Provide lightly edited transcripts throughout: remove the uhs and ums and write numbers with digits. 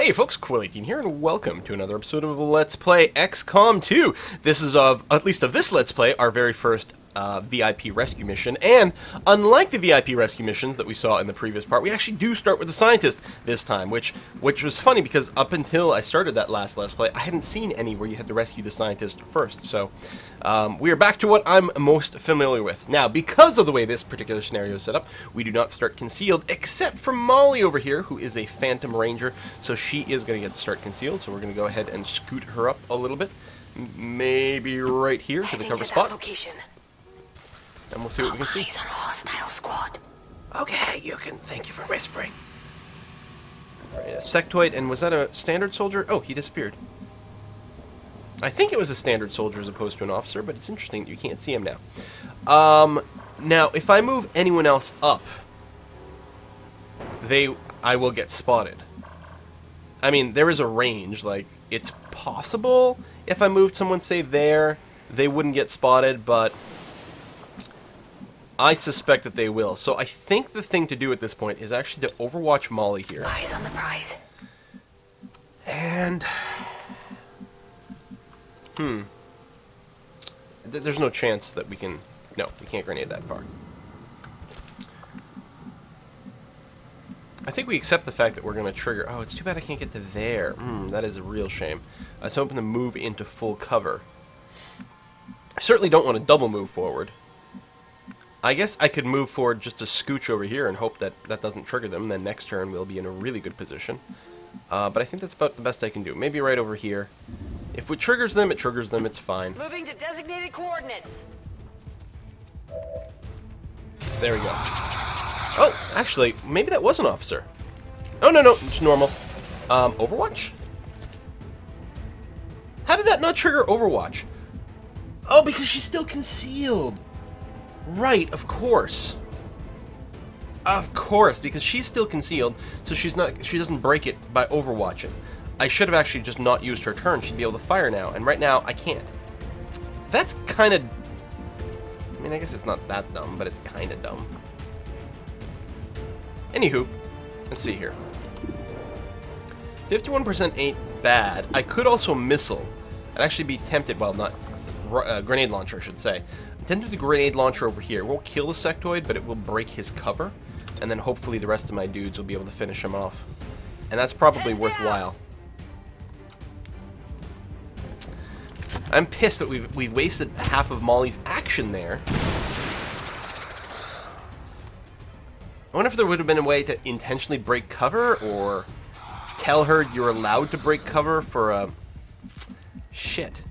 Hey folks, Quill18 here, and welcome to another episode of Let's Play XCOM 2. This is, at least of this Let's Play, our very first VIP rescue mission, and unlike the VIP rescue missions that we saw in the previous part, we actually do start with the scientist this time, which was funny because up until I started that last Let's Play, I hadn't seen any where you had to rescue the scientist first, so we are back to what I'm most familiar with. Now, because of the way this particular scenario is set up, we do not start concealed, except for Molly over here, who is a Phantom Ranger, so she is going to get to start concealed, so we're going to go ahead and scoot her up a little bit, maybe right here to the cover spot. And we'll see what we can see. Okay, you can. Thank you for whispering. Alright, a sectoid, and was that a standard soldier? Oh, he disappeared. I think it was a standard soldier as opposed to an officer, but it's interesting that you can't see him now. Now, if I move anyone else up, I will get spotted. I mean, there is a range. Like, it's possible if I moved someone, say, there, they wouldn't get spotted, but I suspect that they will. So I think the thing to do at this point is actually to overwatch Molly here. Eyes on the prize. And there's no chance that we can. No, we can't grenade that far. I think we accept the fact that we're going to trigger. Oh, it's too bad I can't get to there. That is a real shame. I was hoping to move into full cover. I certainly don't want to double move forward. I guess I could move forward just to scooch over here and hope that that doesn't trigger them. Then next turn we'll be in a really good position. But I think that's about the best I can do. Maybe right over here. If it triggers them, it triggers them. It's fine. Moving to designated coordinates. There we go. Oh, actually, maybe that was an officer. Oh, no, it's normal. Overwatch? How did that not trigger Overwatch? Oh, because she's still concealed. Right, of course. Of course, because she's still concealed, so she doesn't break it by overwatching. I should have actually just not used her turn. She'd be able to fire now, and right now I can't. That's kind of, I mean, I guess it's not that dumb, but it's kind of dumb. Anywho, let's see here. 51% ain't bad. I could also missile. I'd actually be tempted, well, not grenade launcher, I should say. Tempted the grenade launcher over here. It won't kill the sectoid, but it will break his cover, and then hopefully the rest of my dudes will be able to finish him off. And that's probably worthwhile. I'm pissed that we've wasted half of Molly's action there. I wonder if there would have been a way to intentionally break cover, or tell her you're allowed to break cover for a... Shit.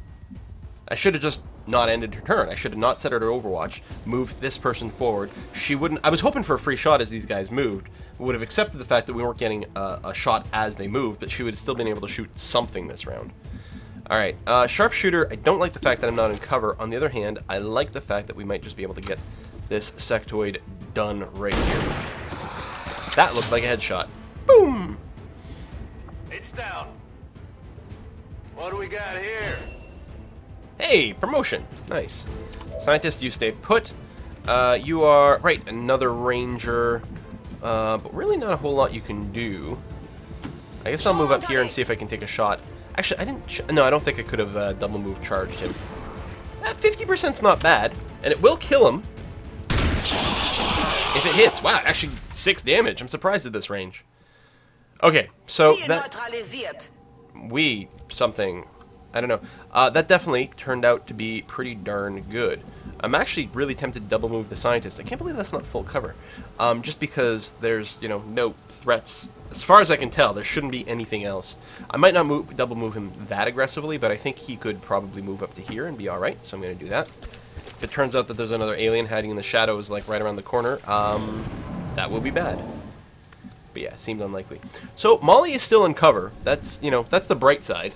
I should have just not ended her turn. I should have not set her to Overwatch, moved this person forward. She wouldn't... I was hoping for a free shot as these guys moved. Would have accepted the fact that we weren't getting a shot as they moved, but she would have still been able to shoot something this round. Alright, sharpshooter, I don't like the fact that I'm not in cover. On the other hand, I like the fact that we might just be able to get this sectoid done right here. That looked like a headshot. Boom! It's down. What do we got here? Hey, promotion. Nice. Scientist, you stay put. You are... Right, another ranger. But really not a whole lot you can do. I guess I'll move up here and see if I can take a shot. Actually, I didn't... No, I don't think I could have double move charged him. 50%'s not bad. And it will kill him. If it hits. Wow, actually 6 damage. I'm surprised at this range. Okay, so that... something... I don't know. That definitely turned out to be pretty darn good. I'm actually really tempted to double move the scientist. I can't believe that's not full cover. Just because there's, you know, no threats. As far as I can tell, there shouldn't be anything else. I might not double move him that aggressively, but I think he could probably move up to here and be alright, so I'm going to do that. If it turns out that there's another alien hiding in the shadows, like right around the corner, that will be bad. But yeah, seems unlikely. So, Molly is still in cover. That's, you know, that's the bright side.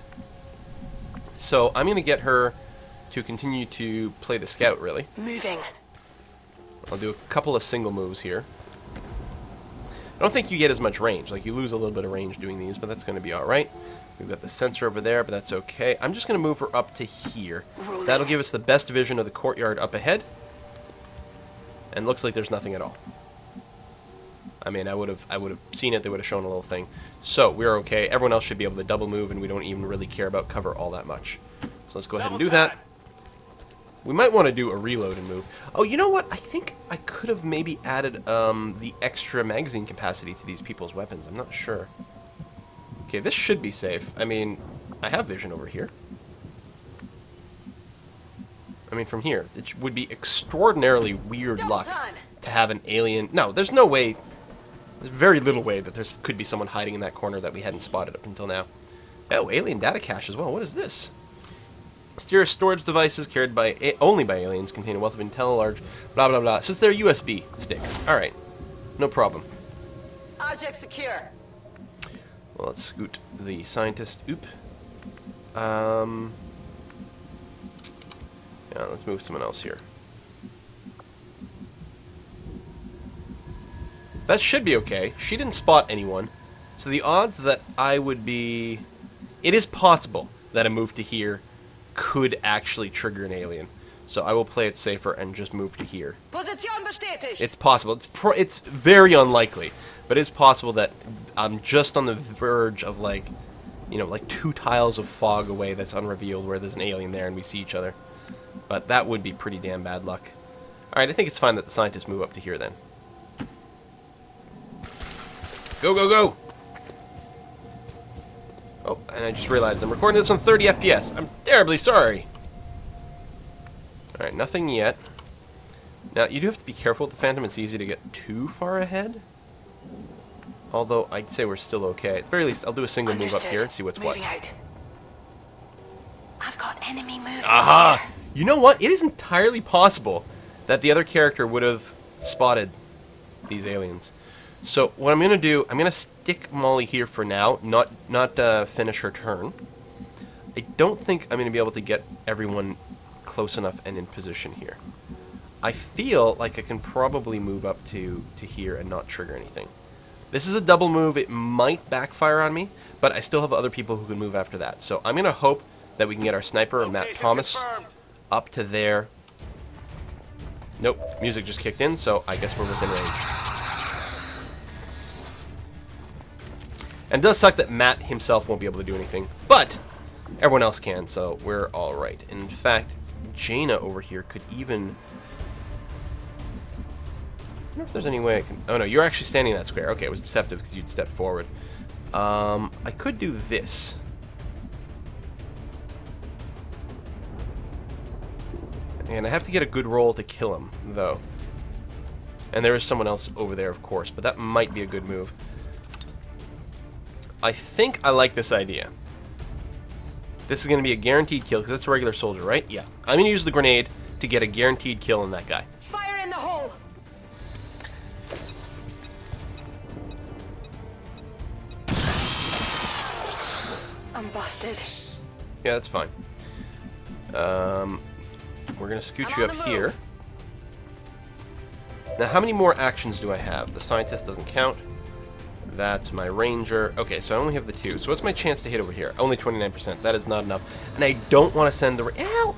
So I'm going to get her to continue to play the scout, really. Moving. I'll do a couple of single moves here. I don't think you get as much range. Like, you lose a little bit of range doing these, but that's going to be alright. We've got the sensor over there, but that's okay. I'm just going to move her up to here. That'll give us the best vision of the courtyard up ahead. And looks like there's nothing at all. I mean, I would have seen it. They would have shown a little thing. So we're okay. Everyone else should be able to double move, and we don't even really care about cover all that much. So let's go ahead and do that. We might want to do a reload and move. Oh, you know what? I think I could have maybe added the extra magazine capacity to these people's weapons. I'm not sure. Okay, this should be safe. I mean, I have vision over here. I mean, from here. It would be extraordinarily weird luck to have an alien... No, there's no way... There's very little way that there could be someone hiding in that corner that we hadn't spotted up until now. Oh, alien data cache as well. What is this? Mysterious storage devices carried by only by aliens contain a wealth of intel, large blah blah blah. So it's their USB sticks. Alright. No problem. Object secure. Well, let's scoot the scientist. Oop. Yeah, let's move someone else here. That should be okay. She didn't spot anyone. So the odds that I would be... It is possible that a move to here could actually trigger an alien. So I will play it safer and just move to here. Position bestätigt. It's possible. It's very unlikely. But it's possible that I'm just on the verge of, like, you know, like 2 tiles of fog away that's unrevealed where there's an alien there and we see each other. But that would be pretty damn bad luck. Alright, I think it's fine that the scientists move up to here then. Go, go, go! Oh, and I just realized I'm recording this on 30 FPS. I'm terribly sorry. Alright, nothing yet. Now, you do have to be careful with the Phantom. It's easy to get too far ahead. Although, I'd say we're still okay. At the very least, I'll do a single move up here and see what's what. I've got enemy movement. Aha! You know what? It is entirely possible that the other character would have spotted these aliens. So what I'm going to do, I'm going to stick Molly here for now, not finish her turn. I don't think I'm going to be able to get everyone close enough and in position here. I feel like I can probably move up to here and not trigger anything. This is a double move. It might backfire on me, but I still have other people who can move after that. So I'm going to hope that we can get our sniper, Matt Thomas, up to there. Nope, music just kicked in, so I guess we're within range. And it does suck that Matt himself won't be able to do anything, but everyone else can, so we're all right. In fact, Jaina over here could even... I wonder if there's any way I can... Oh no, you're actually standing in that square. Okay, it was deceptive because you'd stepped forward. I could do this. And I have to get a good roll to kill him, though. And there is someone else over there, of course, but that might be a good move. I think I like this idea. This is going to be a guaranteed kill, because that's a regular soldier, right? Yeah. I'm going to use the grenade to get a guaranteed kill on that guy. Fire in the hole. I'm busted. Yeah, that's fine. We're going to scoot you up here. Now, how many more actions do I have? The scientist doesn't count. That's my ranger. Okay, so I only have the 2. So what's my chance to hit over here? Only 29%. That is not enough. And I don't want to send the... Ow!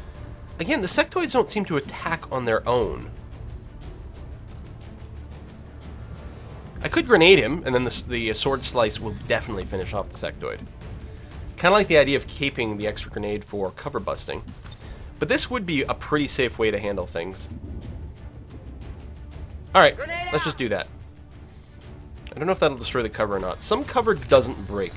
Again, the sectoids don't seem to attack on their own. I could grenade him, and then the sword slice will definitely finish off the sectoid. Kind of like the idea of keeping the extra grenade for cover busting. But this would be a pretty safe way to handle things. Alright, let's just do that. I don't know if that'll destroy the cover or not. Some cover doesn't break.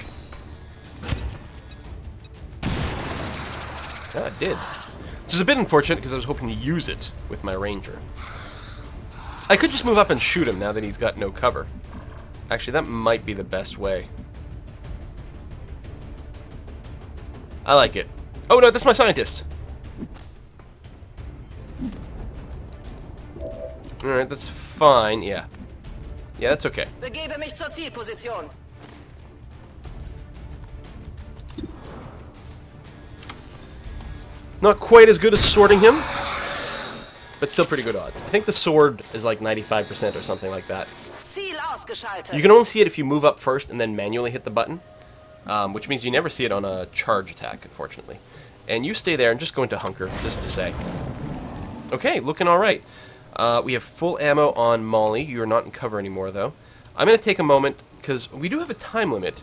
Yeah, it did. Which is a bit unfortunate because I was hoping to use it with my ranger. I could just move up and shoot him now that he's got no cover. Actually, that might be the best way. I like it. Oh no, that's my scientist! Alright, that's fine, yeah. Yeah, that's okay. Begebe mich zur Zielposition. Not quite as good as sorting him, but still pretty good odds. I think the sword is like 95% or something like that. Ziel ausgeschaltet. You can only see it if you move up first and then manually hit the button, which means you never see it on a charge attack, unfortunately. And you stay there and just go into hunker, just to say. Okay, looking alright. We have full ammo on Molly. You're not in cover anymore, though. I'm going to take a moment, because we do have a time limit.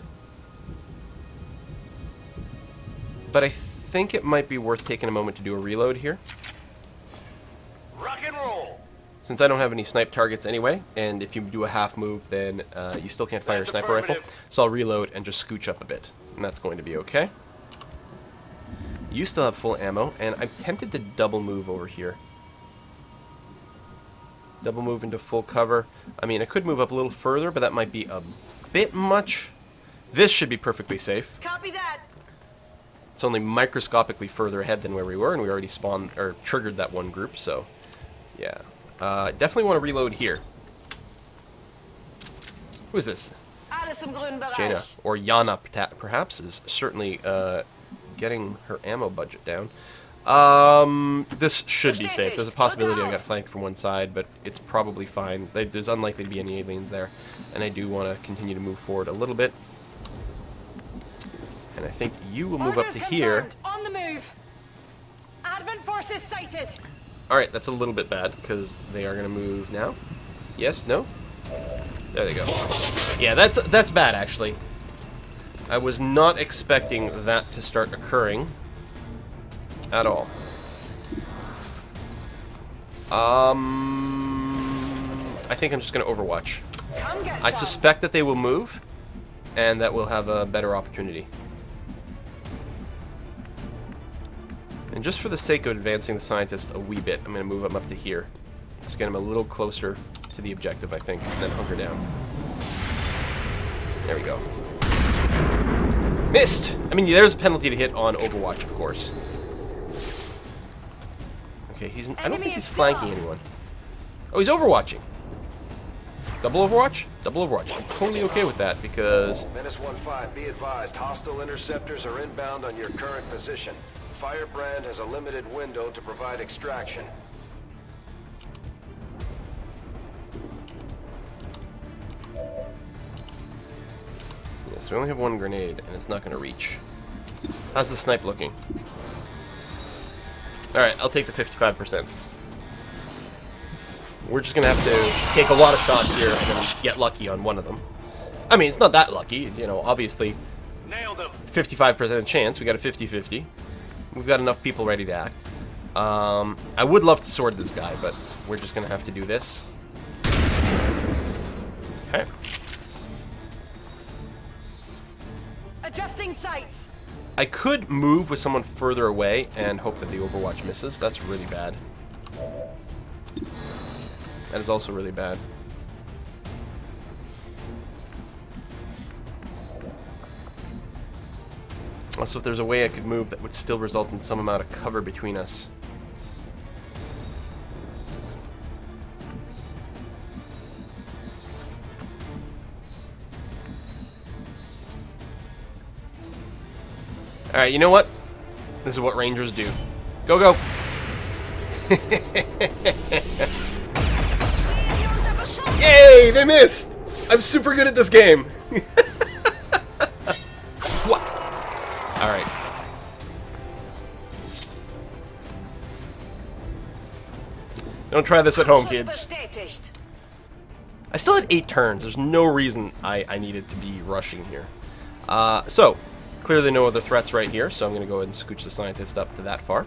But I think it might be worth taking a moment to do a reload here. Rock and roll. Since I don't have any snipe targets anyway, and if you do a half move, then you still can't fire a That's sniper rifle. affirmative. So I'll reload and just scooch up a bit. And that's going to be okay. You still have full ammo, and I'm tempted to double move over here. Double move into full cover. I mean, I could move up a little further, but that might be a bit much. This should be perfectly safe. Copy that. It's only microscopically further ahead than where we were, and we already spawned or triggered that one group, so yeah. Definitely want to reload here. Who is this? Alles im grünen Bereich. Jaina, or Yana perhaps, is certainly getting her ammo budget down. This should be safe. There's a possibility I got flanked from one side, but it's probably fine. There's unlikely to be any aliens there, and I do want to continue to move forward a little bit. And I think you will move up to Orders here. confirmed. On the move. Advent forces sighted. Alright, that's a little bit bad, because they are going to move now. Yes? No? There they go. Yeah, that's bad, actually. I was not expecting that to start occurring at all. I think I'm just going to overwatch. Come get I some. suspect that they will move, and that we'll have a better opportunity. And just for the sake of advancing the scientist a wee bit, I'm going to move him up to here. Let's get him a little closer to the objective, I think, and then hunker down. There we go. Missed! I mean, there's a penalty to hit on Overwatch, of course. Okay, I don't think he's flanking anyone. Oh, he's overwatching. Double Overwatch? Double Overwatch. I'm totally okay with that, because... Menace 1-5, be advised, hostile interceptors are inbound on your current position. Firebrand has a limited window to provide extraction. Yes, we only have one grenade, and it's not going to reach. How's the snipe looking? Alright, I'll take the 55%. We're just going to have to take a lot of shots here and then get lucky on one of them. I mean, it's not that lucky. You know, obviously, Nailed him. 55% chance. We got a 50-50. We've got enough people ready to act. I would love to sword this guy, but we're just going to have to do this. Okay. Adjusting sights. I could move with someone further away and hope that the Overwatch misses. That's really bad. That is also really bad. Also, if there's a way I could move that would still result in some amount of cover between us. Alright, you know what? This is what Rangers do. Go, go! Yay! They missed! I'm super good at this game! What? Alright. Don't try this at home, kids. Bestätigt. I still had 8 turns. There's no reason I needed to be rushing here. So, clearly no other threats right here, so I'm going to go ahead and scooch the scientist up to that far.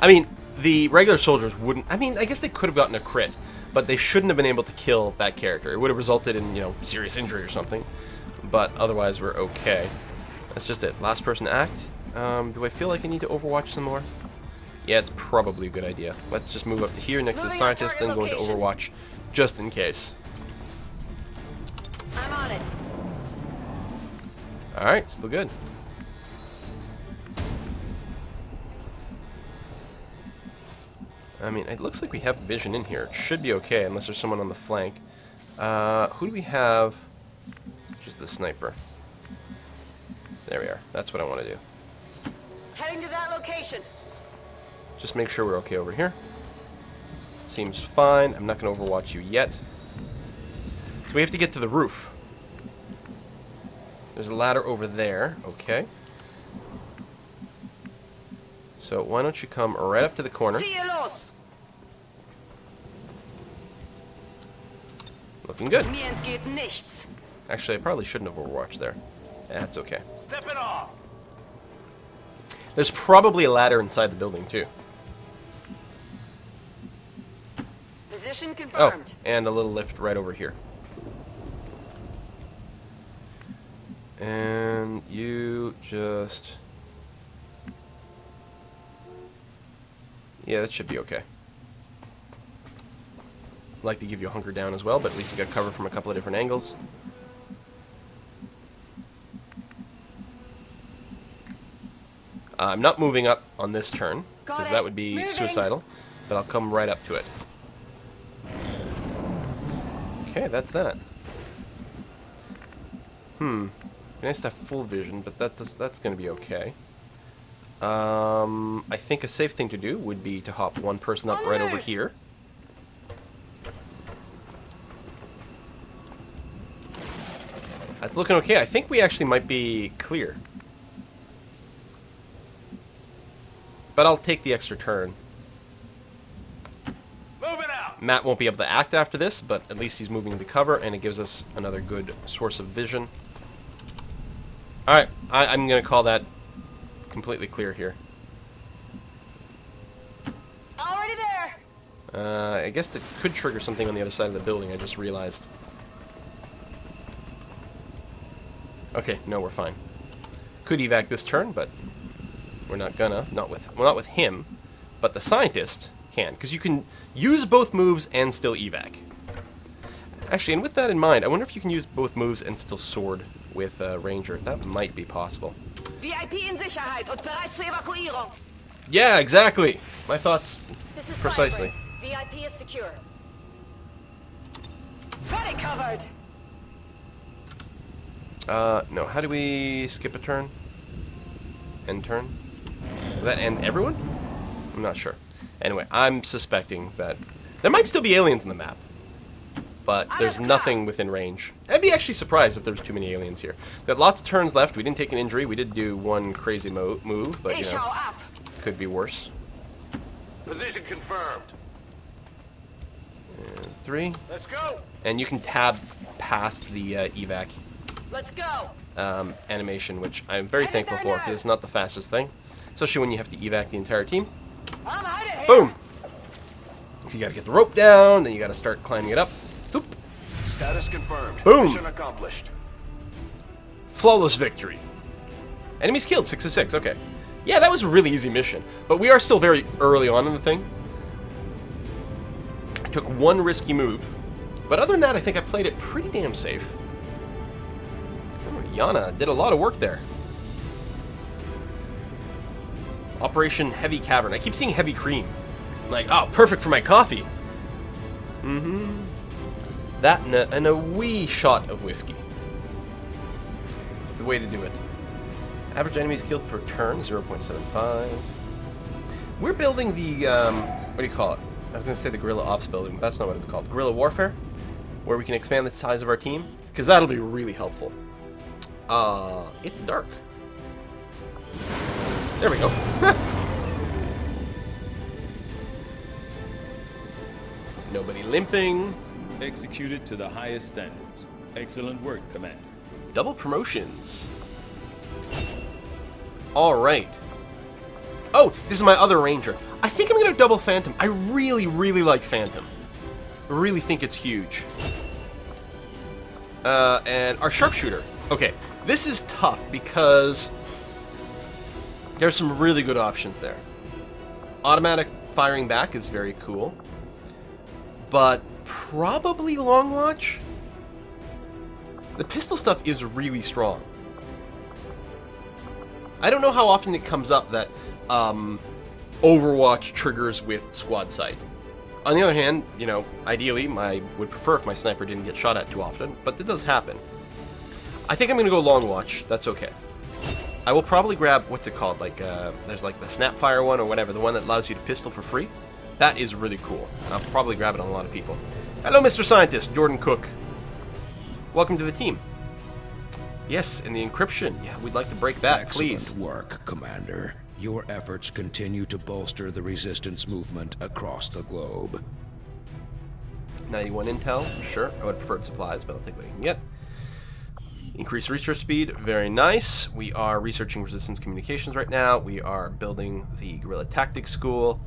I mean, the regular soldiers wouldn't... I mean, I guess they could have gotten a crit, but they shouldn't have been able to kill that character. It would have resulted in, you know, serious injury or something. But otherwise, we're okay. That's just it. Last person to act. Do I feel like I need to Overwatch some more? Yeah, it's probably a good idea. Let's just move up to here next to the scientist, then go into Overwatch, just in case. I'm on it. Alright, still good. I mean, it looks like we have vision in here. It should be okay, unless there's someone on the flank. Who do we have? Just the sniper. There we are. That's what I want to do. Heading to that location. Just make sure we're okay over here. Seems fine. I'm not going to Overwatch you yet. So we have to get to the roof. There's a ladder over there. Okay. So why don't you come right up to the corner. Zieh los. looking good. Mir entgeht nichts. Actually, I probably shouldn't have overwatched there. That's okay. Step it off. There's probably a ladder inside the building, too. Position Oh, confirmed. and a little lift right over here. And you just... Yeah, that should be okay. I'd like to give you a hunker down as well, but at least you got cover from a couple of different angles. I'm not moving up on this turn, because that would be suicidal, but I'll come right up to it. Okay, that's that. Nice to have full vision, but that's going to be okay. I think a safe thing to do would be to hop one person up right over here. That's looking okay. I think we actually might be clear. But I'll take the extra turn. Moving out. Matt won't be able to act after this, but at least he's moving to cover, and it gives us another good source of vision. Alright, I'm going to call that completely clear here. Already there. I guess it could trigger something on the other side of the building, I just realized. Okay, no, we're fine. Could evac this turn, but we're not gonna. Not with him, but the scientist can, because you can use both moves and still evac. Actually, and with that in mind, I wonder if you can use both moves and still sword with Ranger. That might be possible. VIP in Sicherheit und bereit zur Evakuierung. Yeah, exactly. My thoughts This is precisely. Vibrant. VIP is secure. Got it covered. No. How do we skip a turn? End turn? Will that end everyone? I'm not sure. Anyway, I'm suspecting that there might still be aliens in the map, but there's nothing within range. I'd be actually surprised if there's too many aliens here. We've got lots of turns left. We didn't take an injury. We did do one crazy move, but you know, could be worse. Position confirmed. And 3. Let's go. And you can tab past the evac Let's go. animation, which I'm very thankful for, because it's not the fastest thing, especially when you have to evac the entire team. I'm out of here. Boom! So you gotta get the rope down, then you gotta start climbing it up. Boop. Status confirmed. Boom. Mission accomplished. Flawless victory. Enemies killed, 6 of 6, okay. Yeah, that was a really easy mission, but we are still very early on in the thing. I took one risky move, but other than that, I think I played it pretty damn safe. Oh, Yana did a lot of work there. Operation Heavy Cavern. I keep seeing Heavy Cream. I'm like, oh, perfect for my coffee. That and a wee shot of whiskey. The way to do it. Average enemies killed per turn, 0.75. We're building the, what do you call it? I was going to say the Guerrilla Ops building, but that's not what it's called. Guerrilla Warfare, where we can expand the size of our team, because that'll be really helpful. It's dark. There we go. Nobody limping. Executed to the highest standards. Excellent work, Commander. Double promotions. Alright. Oh, this is my other Ranger. I think I'm going to double Phantom. I really, really like Phantom. I really think it's huge. And our Sharpshooter. Okay, this is tough because there's some really good options there. Automatic firing back is very cool. But probably Long Watch? The pistol stuff is really strong. I don't know how often it comes up that Overwatch triggers with squad sight. On the other hand, you know, ideally, I would prefer if my sniper didn't get shot at too often, but it does happen. I think I'm going to go Long Watch. That's okay. I will probably grab, what's it called? Like, there's like the Snapfire one or whatever, the one that allows you to pistol for free. That is really cool. I'll probably grab it on a lot of people. Hello, Mr. Scientist, Jordan Cook. Welcome to the team. Yes, and the encryption. Yeah, we'd like to break that, please. Excellent work, Commander. Your efforts continue to bolster the resistance movement across the globe. 91 intel, sure. I would have preferred supplies, but I'll take what you can get. Increase research speed, very nice. We are researching resistance communications right now. We are building the guerrilla tactics school.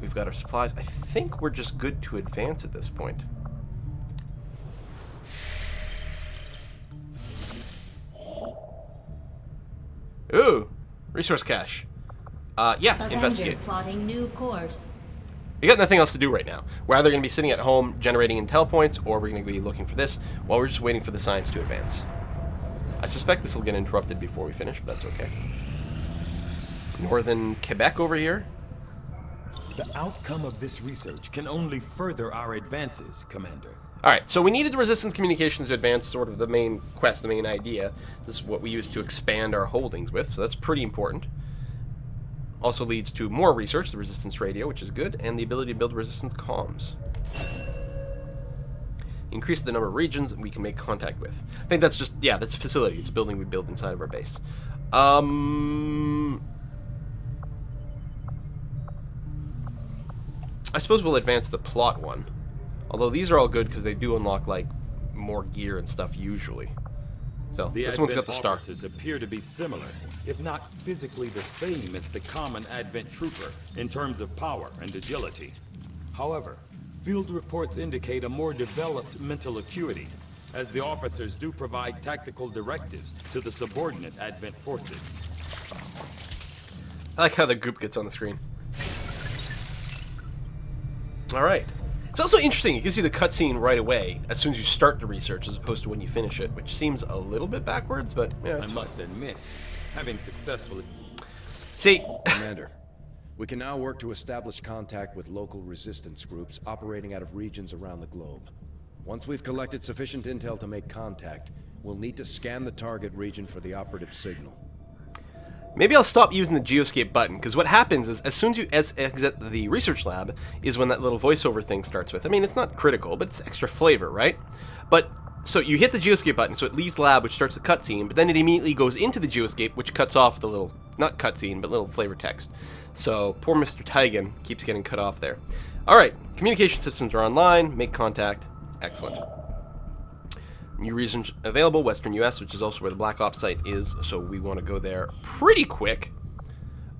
We've got our supplies. I think we're just good to advance at this point. Ooh, resource cache. Yeah, Avenger investigate. plotting new course. We got nothing else to do right now. We're either going to be sitting at home generating intel points, or we're going to be looking for this, while we're just waiting for the science to advance. I suspect this will get interrupted before we finish, but that's okay. Northern Quebec over here. The outcome of this research can only further our advances, Commander. Alright, so we needed the resistance communications to advance, sort of the main quest, the main idea. This is what we use to expand our holdings with, so that's pretty important. Also leads to more research, the resistance radio, which is good, and the ability to build resistance comms. Increase the number of regions that we can make contact with. I think that's just, yeah, that's a facility. It's a building we build inside of our base. I suppose we'll advance the plot one. Although these are all good because they do unlock, like, more gear and stuff usually. So, this one's got the star. Officers appear to be similar, if not physically the same as the common Advent trooper in terms of power and agility. However, field reports indicate a more developed mental acuity, as the officers do provide tactical directives to the subordinate Advent forces. I like how the goop gets on the screen. Alright. It's also interesting, it gives you the cutscene right away, as soon as you start the research, as opposed to when you finish it, which seems a little bit backwards, but yeah, it's I must admit, having successfully... See, Commander, we can now work to establish contact with local resistance groups operating out of regions around the globe. Once we've collected sufficient intel to make contact, we'll need to scan the target region for the operative signal. maybe I'll stop using the geoscape button, because what happens is, as soon as you exit the research lab, is when that little voiceover thing starts with. I mean, it's not critical, but it's extra flavor, right? But, so you hit the geoscape button, so it leaves the lab, which starts the cutscene, but then it immediately goes into the geoscape, which cuts off the little, not cutscene, but little flavor text. So, poor Mr. Teigen keeps getting cut off there. Alright, communication systems are online, make contact, excellent. New regions available, Western US, which is also where the Black Ops site is, so we want to go there pretty quick.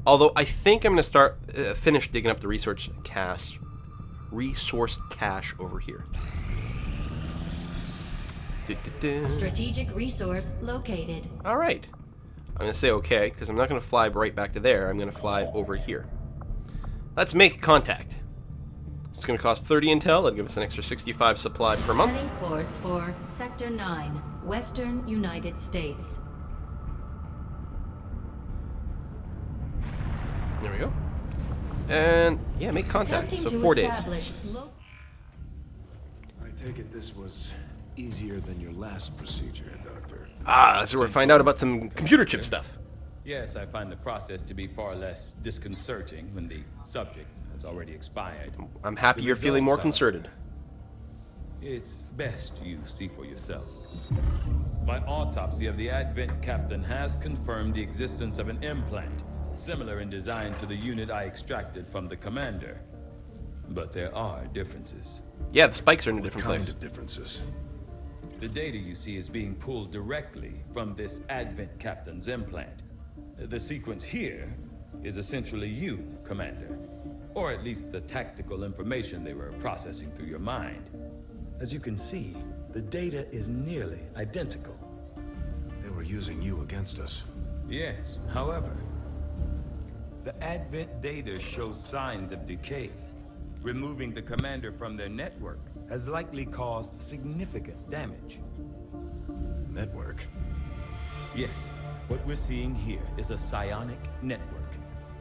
Although I think I'm going to start, finish digging up the resource cache over here. Strategic resource located. Alright. I'm going to say okay, because I'm not going to fly right back to there. I'm going to fly over here. Let's make contact. It's going to cost 30 intel. That'll give us an extra 65 supply per month. Setting course for Sector 9, Western United States. There we go. And, yeah, make contact. Attempting So to 4 days. establish I take it this was easier than your last procedure, Doctor. Ah, so we're find out about some computer chip stuff. Yes, I find the process to be far less disconcerting when the subject has already expired. I'm happy The you're feeling more results, concerted. It's best you see for yourself. My autopsy of the Advent captain has confirmed the existence of an implant, similar in design to the unit I extracted from the commander. But there are differences. Yeah, the spikes are in a different Kinds place. of differences. The data you see is being pulled directly from this Advent captain's implant. The sequence here is essentially you, Commander. Or at least the tactical information they were processing through your mind. As you can see, the data is nearly identical. They were using you against us. Yes, however, the Advent data shows signs of decay. Removing the commander from their network has likely caused significant damage. Network. Yes, what we're seeing here is a psionic network.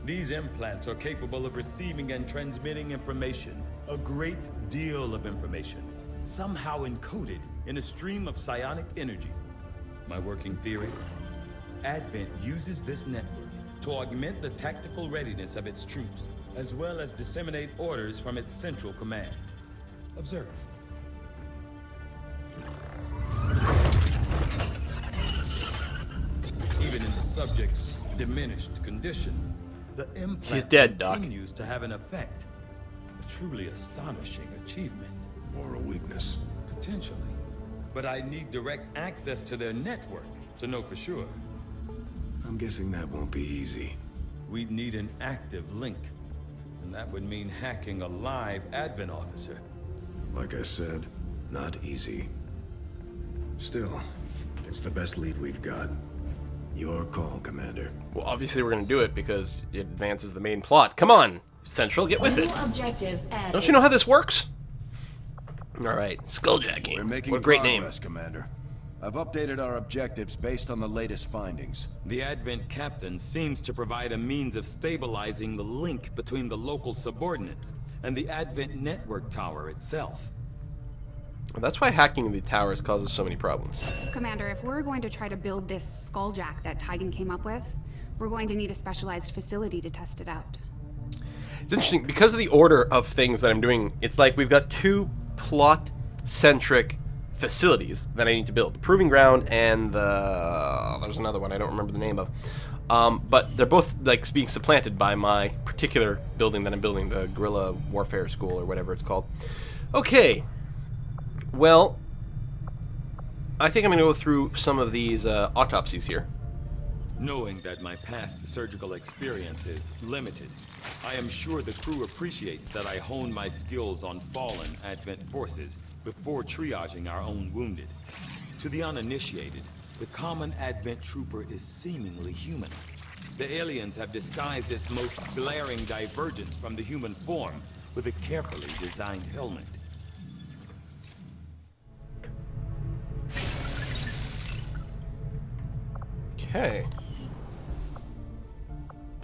These implants are capable of receiving and transmitting information, a great deal of information, somehow encoded in a stream of psionic energy. My working theory? Advent uses this network to augment the tactical readiness of its troops, as well as disseminate orders from its central command. Observe. Even in the subject's diminished condition, the implant He's dead, Doc. continues to have an effect. A truly astonishing achievement. Or a weakness. Potentially. But I need direct access to their network to know for sure. I'm guessing that won't be easy. We'd need an active link. And that would mean hacking a live admin officer. Like I said, not easy. Still, it's the best lead we've got. Your call, Commander. Well, obviously we're going to do it because it advances the main plot. Come on, Central, get with it. Objective added. Don't you know how this works? All right, Skulljacking. We're making What a great name. progress, Commander. I've updated our objectives based on the latest findings. The Advent captain seems to provide a means of stabilizing the link between the local subordinates and the Advent network tower itself. That's why hacking the towers causes so many problems. Commander, if we're going to try to build this skulljack that Tigan came up with, we're going to need a specialized facility to test it out. It's interesting, because of the order of things that I'm doing, it's like we've got two plot-centric facilities that I need to build. The Proving Ground and the... there's another one I don't remember the name of. But they're both like being supplanted by my particular building that I'm building, the Guerrilla Warfare School or whatever it's called. Okay. Well, I think I'm going to go through some of these autopsies here. Knowing that my past surgical experience is limited, I am sure the crew appreciates that I hone my skills on fallen Advent forces before triaging our own wounded. To the uninitiated, the common Advent trooper is seemingly human. The aliens have disguised its most glaring divergence from the human form with a carefully designed helmet. Okay.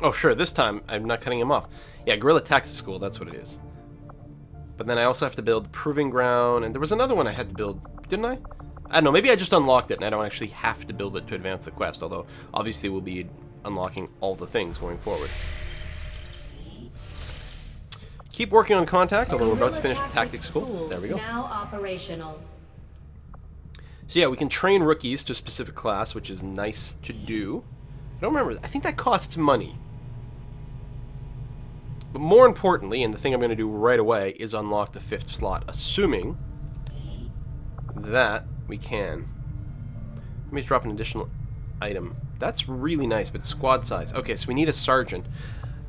Oh, sure, this time I'm not cutting him off. Yeah, Guerrilla Tactics School, that's what it is. But then I also have to build the Proving Ground, and there was another one I had to build, didn't I? I don't know, maybe I just unlocked it and I don't actually have to build it to advance the quest, although obviously we'll be unlocking all the things going forward. Keep working on contact, although we're about to finish the Tactics School. There we go. Now operational. So yeah, we can train rookies to a specific class, which is nice to do. I don't remember, I think that costs money. But more importantly, and the thing I'm going to do right away, is unlock the 5th slot, assuming that we can. Let me drop an additional item. That's really nice, but squad size. Okay, so we need a sergeant.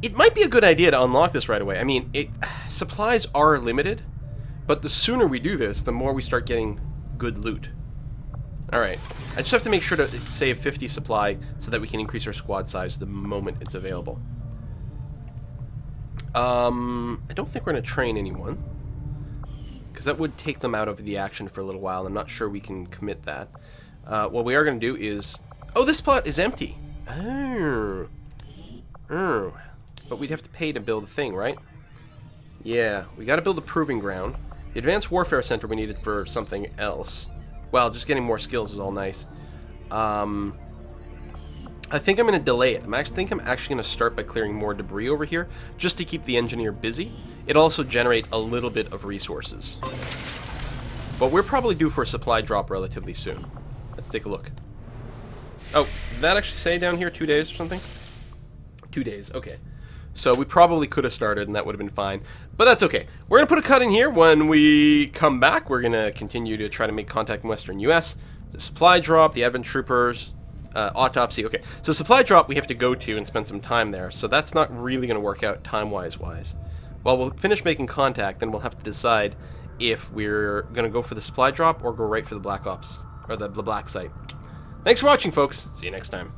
It might be a good idea to unlock this right away. I mean, supplies are limited, but the sooner we do this, the more we start getting good loot. Alright, I just have to make sure to save 50 supply so that we can increase our squad size the moment it's available. I don't think we're going to train anyone, because that would take them out of the action for a little while. I'm not sure we can commit that. What we are going to do is... Oh, this plot is empty! Oh. Oh. But we'd have to pay to build a thing, right? Yeah, we got to build a Proving Ground. The Advanced Warfare Center we needed for something else. Well, just getting more skills is all nice. I think I'm going to delay it. I think I'm actually going to start by clearing more debris over here, just to keep the engineer busy. It'll also generate a little bit of resources. But we're probably due for a supply drop relatively soon. Let's take a look. Oh, did that actually say down here 2 days or something? 2 days, okay. So we probably could have started and that would have been fine. But that's okay. We're going to put a cut in here. When we come back, we're going to continue to try to make contact in Western U.S. The supply drop, the Advent Troopers, autopsy. Okay, so supply drop we have to go to and spend some time there. So that's not really going to work out time-wise. Well, we'll finish making contact, then we'll have to decide if we're going to go for the supply drop or go right for the Black Ops, or the Black Site. Thanks for watching, folks. See you next time.